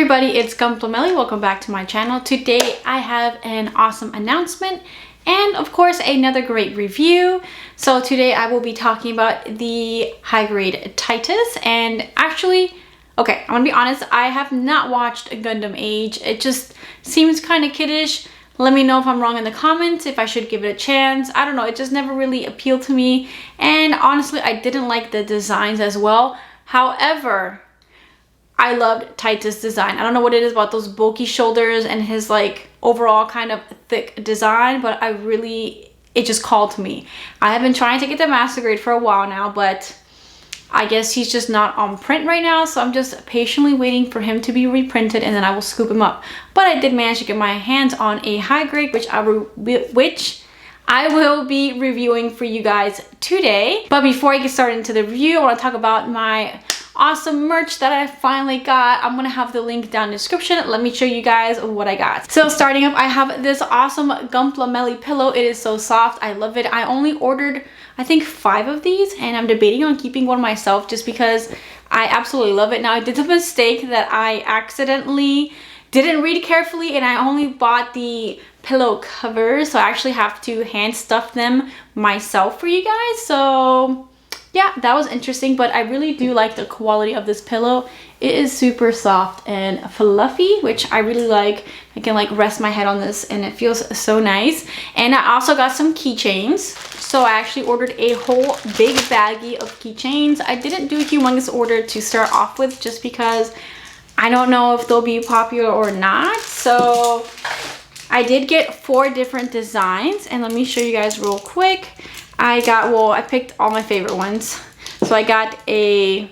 everybody, it's Gunplameli. Welcome back to my channel. Today I have an awesome announcement and of course another great review. So today I will be talking about the high grade Titus, and actually, okay, I'm gonna be honest, I have not watched Gundam Age. It just seems kind of kiddish. Let me know if I'm wrong in the comments, if I should give it a chance. I don't know, it just never really appealed to me. And honestly, I didn't like the designs as well. However, I loved Titus' design. I don't know what it is about those bulky shoulders and his like overall kind of thick design, but it just called to me. I have been trying to get the master grade for a while now, but I guess he's just not on print right now, so I'm just patiently waiting for him to be reprinted and then I will scoop him up. But I did manage to get my hands on a high grade, which I will be reviewing for you guys today. But before I get started into the review, I want to talk about my awesome merch that I finally got. I'm gonna have the link down in the description. Let me show you guys what I got. So starting up, I have this awesome Gunplameli pillow. It is so soft. I love it. I only ordered, I think, 5 of these, and I'm debating on keeping one myself just because I absolutely love it. Now, I did the mistake that I accidentally didn't read carefully and I only bought the pillow covers, so I actually have to hand stuff them myself for you guys. So yeah, that was interesting, but I really do like the quality of this pillow. It is super soft and fluffy, which I really like. I can like rest my head on this and it feels so nice. And I also got some keychains. So I actually ordered a whole big baggie of keychains. I didn't do a humongous order to start off with just because I don't know if they'll be popular or not. So I did get 4 different designs, and let me show you guys real quick. I picked all my favorite ones. So I got a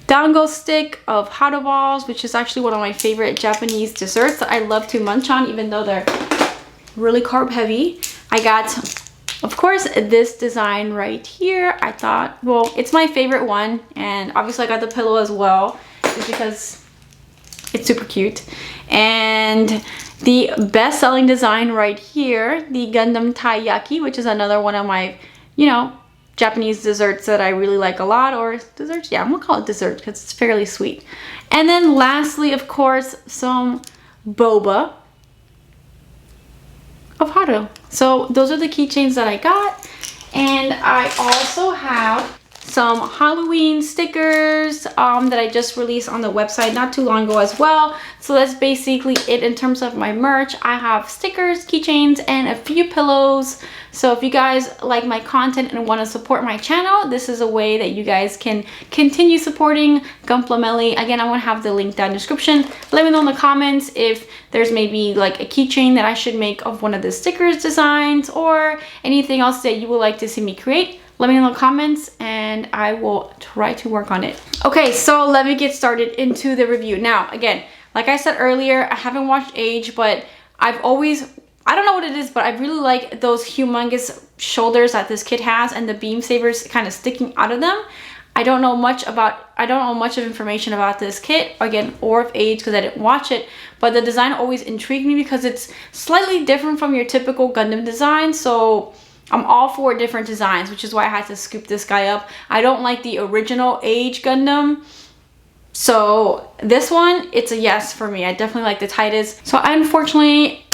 dango stick of hot balls, which is actually one of my favorite Japanese desserts that I love to munch on, even though they're really carb heavy. I got, of course, this design right here. I thought, well, it's my favorite one, and obviously I got the pillow as well, just because it's super cute. And the best-selling design right here, the Gundam taiyaki, which is another one of my, Japanese desserts that I really like a lot, or desserts, yeah, I'm gonna call it dessert because it's fairly sweet. And then lastly, of course, some boba of Haru. So those are the keychains that I got, and I also have some Halloween stickers that I just released on the website not too long ago as well. So that's basically it in terms of my merch. I have stickers, keychains, and a few pillows. So if you guys like my content and want to support my channel, this is a way that you guys can continue supporting Gunplameli. Again, I'm going to have the link down in the description. Let me know in the comments if there's maybe like a keychain that I should make of one of the stickers designs, or anything else that you would like to see me create. Let me know in the comments and I will try to work on it. Okay, so let me get started into the review. Now, again, like I said earlier, I haven't watched Age, but I don't know what it is, but I really like those humongous shoulders that this kid has and the beam sabers kind of sticking out of them. I don't know much of information about this kit, again, or of Age, because I didn't watch it, but the design always intrigued me because it's slightly different from your typical Gundam design. So I'm all for different designs, which is why I had to scoop this guy up. I don't like the original Age Gundam, so this one, it's a yes for me. I definitely like the Titus. So I unfortunately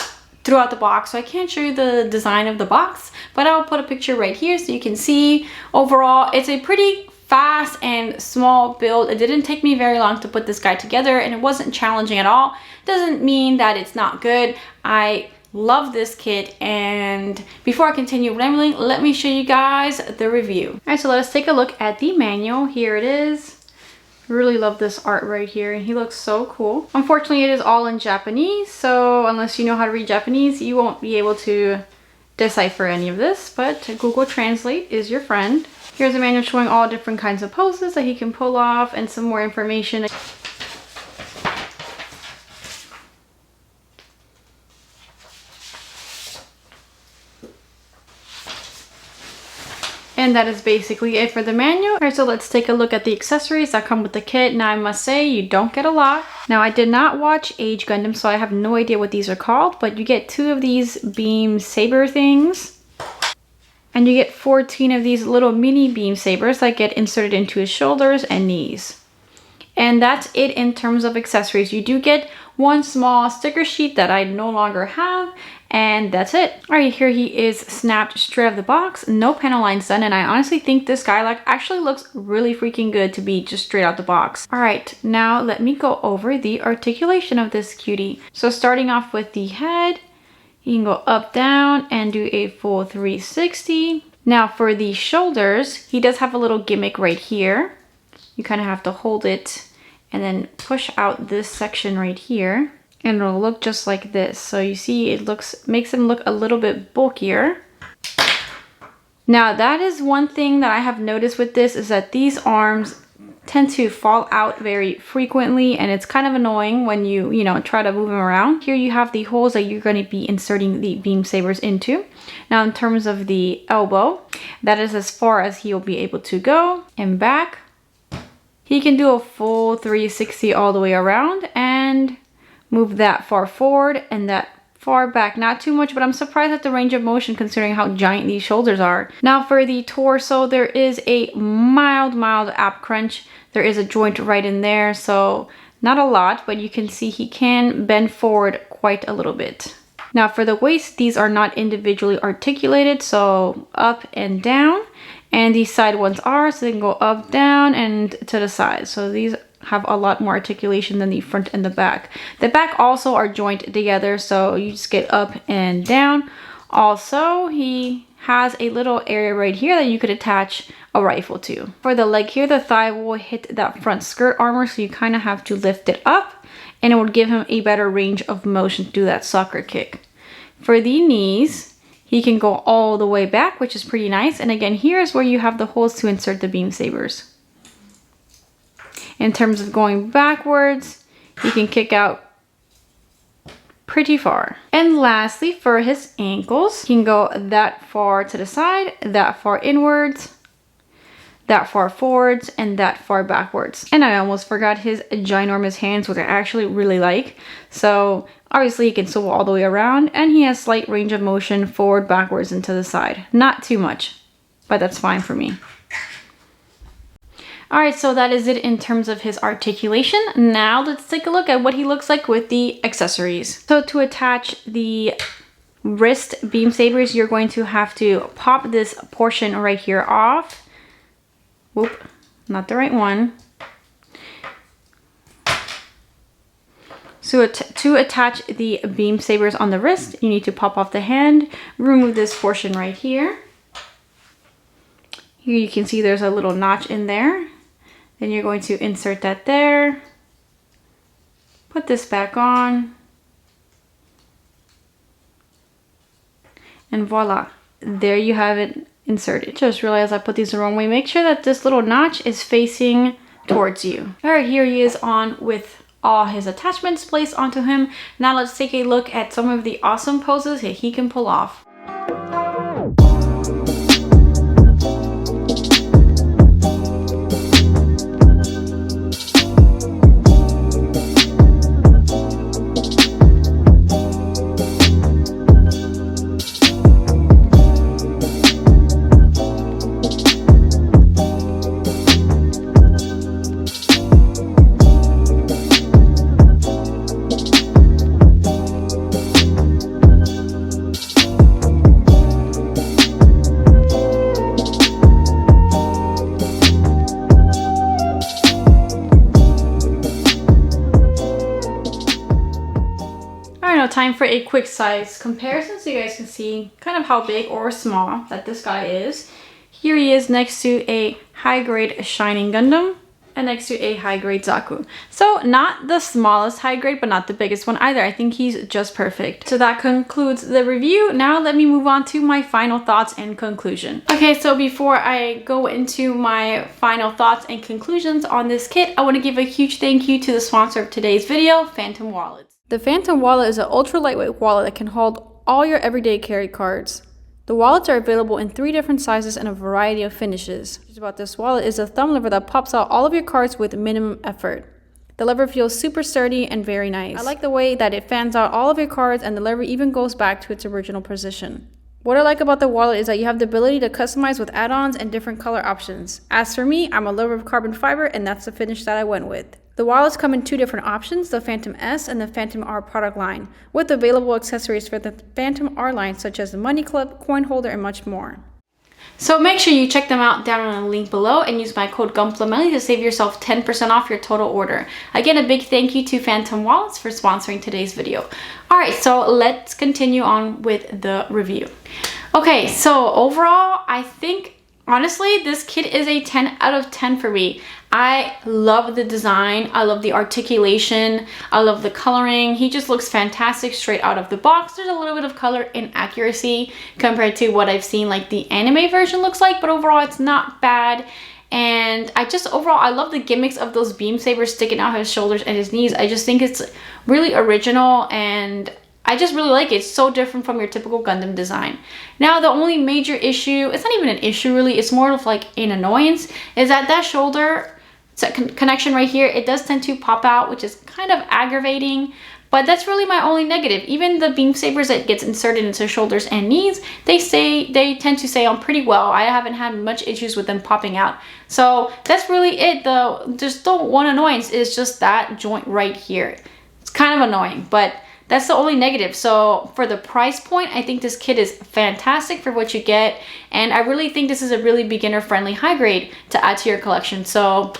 threw out the box, so I can't show you the design of the box, but I'll put a picture right here so you can see. Overall, it's a pretty fast and small build. It didn't take me very long to put this guy together, and it wasn't challenging at all. Doesn't mean that it's not good. I love this kit, and before I continue rambling, let me show you guys the review. All right, so let us take a look at the manual. Here it is. Really love this art right here, and he looks so cool. Unfortunately, it is all in Japanese, so unless you know how to read Japanese, you won't be able to decipher any of this, but Google Translate is your friend. Here's a manual showing all different kinds of poses that he can pull off and some more information. And that is basically it for the manual. All right, so let's take a look at the accessories that come with the kit. Now, I must say, you don't get a lot. Now, I did not watch Age Gundam, so I have no idea what these are called, but you get 2 of these beam saber things. And you get 14 of these little mini beam sabers that get inserted into his shoulders and knees. And that's it in terms of accessories. You do get one small sticker sheet that I no longer have, and that's it. All right, here he is snapped straight out of the box, no panel lines done, and I honestly think this guy like actually looks really freaking good to be just straight out the box. All right, now let me go over the articulation of this cutie. So starting off with the head, you can go up, down, and do a full 360. Now for the shoulders, he does have a little gimmick right here. You kind of have to hold it and then push out this section right here, and it'll look just like this. So you see it makes him look a little bit bulkier. Now that is one thing that I have noticed with this, is that these arms tend to fall out very frequently, and it's kind of annoying when you try to move them around. Here you have the holes that you're going to be inserting the beam sabers into. Now in terms of the elbow, that is as far as he'll be able to go, and back. He can do a full 360 all the way around and move that far forward and that far back. Not too much, but I'm surprised at the range of motion considering how giant these shoulders are. Now for the torso, there is a mild ab crunch. There is a joint right in there, so not a lot, but you can see he can bend forward quite a little bit. Now for the waist, these are not individually articulated, so up and down. And these side ones are, so they can go up, down, and to the side. So these have a lot more articulation than the front and the back. The back also are jointed together, so you just get up and down. Also, he has a little area right here that you could attach a rifle to. For the leg here, the thigh will hit that front skirt armor, so you kind of have to lift it up, and it would give him a better range of motion to do that soccer kick. For the knees, he can go all the way back, which is pretty nice. And again, here's where you have the holes to insert the beam sabers. In terms of going backwards, he can kick out pretty far. And lastly, for his ankles, he can go that far to the side, that far inwards, that far forwards, and that far backwards. And I almost forgot his ginormous hands, which I actually really like. So obviously he can swivel all the way around, and he has slight range of motion forward, backwards, and to the side. Not too much, but that's fine for me. All right, so that is it in terms of his articulation. Now let's take a look at what he looks like with the accessories. So to attach the wrist beam sabers, you're going to have to pop this portion right here off. Whoop, not the right one. So to attach the beam sabers on the wrist, you need to pop off the hand, remove this portion right here. Here you can see there's a little notch in there. Then you're going to insert that there. Put this back on. And voila, there you have it inserted. Just realized I put these the wrong way. Make sure that this little notch is facing towards you. All right, here he is on with all his attachments placed onto him. Now let's take a look at some of the awesome poses that he can pull off. Time for a quick size comparison so you guys can see kind of how big or small that this guy is. Here he is next to a high-grade Shining Gundam and next to a high-grade Zaku. So not the smallest high-grade, but not the biggest one either. I think he's just perfect. So that concludes the review. Now let me move on to my final thoughts and conclusion. Okay, so before I go into my final thoughts and conclusions on this kit, I want to give a huge thank you to the sponsor of today's video, Phantom Wallets. The Phantom Wallet is an ultra lightweight wallet that can hold all your everyday carry cards. The wallets are available in 3 different sizes and a variety of finishes. What's about this wallet is a thumb lever that pops out all of your cards with minimum effort. The lever feels super sturdy and very nice. I like the way that it fans out all of your cards, and the lever even goes back to its original position. What I like about the wallet is that you have the ability to customize with add-ons and different color options. As for me, I'm a lover of carbon fiber, and that's the finish that I went with. The wallets come in two different options, the Phantom S and the Phantom R product line, with available accessories for the Phantom R line such as the money clip, coin holder, and much more. So make sure you check them out down on the link below and use my code gunplameli to save yourself 10% off your total order. Again, a big thank you to Phantom Wallets for sponsoring today's video. Alright, so let's continue on with the review. Okay, so overall, I think honestly, this kit is a 10 out of 10 for me. I love the design. I love the articulation. I love the coloring. He just looks fantastic straight out of the box. There's a little bit of color inaccuracy compared to what I've seen like the anime version looks like, but overall it's not bad. And I love the gimmicks of those beam sabers sticking out his shoulders and his knees. I just think it's really original and I just really like it. It's so different from your typical Gundam design. Now, the only major issue, it's not even an issue really, it's more of like an annoyance, is that shoulder connection right here, it does tend to pop out, which is kind of aggravating, but that's really my only negative. Even the beam sabers that gets inserted into shoulders and knees, they tend to stay on pretty well. I haven't had much issues with them popping out. So that's really it though. Just the one annoyance is just that joint right here. It's kind of annoying, but that's the only negative. So for the price point, I think this kit is fantastic for what you get. And I really think this is a really beginner friendly high grade to add to your collection. So,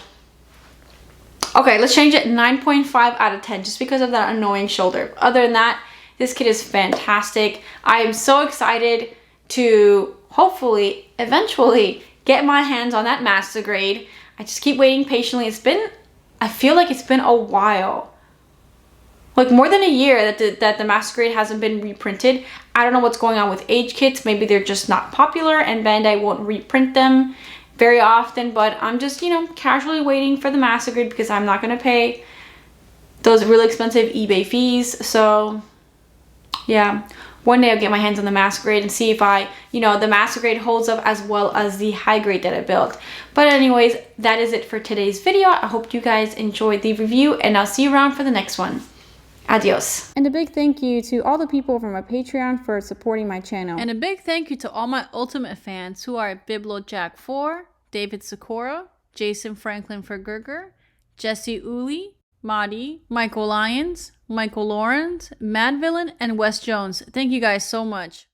okay, let's change it 9.5 out of 10 just because of that annoying shoulder. Other than that, this kit is fantastic. I am so excited to hopefully eventually get my hands on that master grade. I just keep waiting patiently. I feel like it's been a while. Like more than a year that the master grade hasn't been reprinted. I don't know what's going on with age kits. Maybe they're just not popular and Bandai won't reprint them very often, but I'm just, you know, casually waiting for the master grade because I'm not going to pay those really expensive eBay fees. So yeah, one day I'll get my hands on the master grade and see if the master grade holds up as well as the high grade that I built. But anyways, that is it for today's video. I hope you guys enjoyed the review and I'll see you around for the next one. Adios. And a big thank you to all the people from my Patreon for supporting my channel. And a big thank you to all my Ultimate fans who are BibloJack4, David Sakura, Jason Franklin Fergerger, Jesse Uli, Madi, Michael Lyons, Michael Lawrence, Mad Villain, and Wes Jones. Thank you guys so much.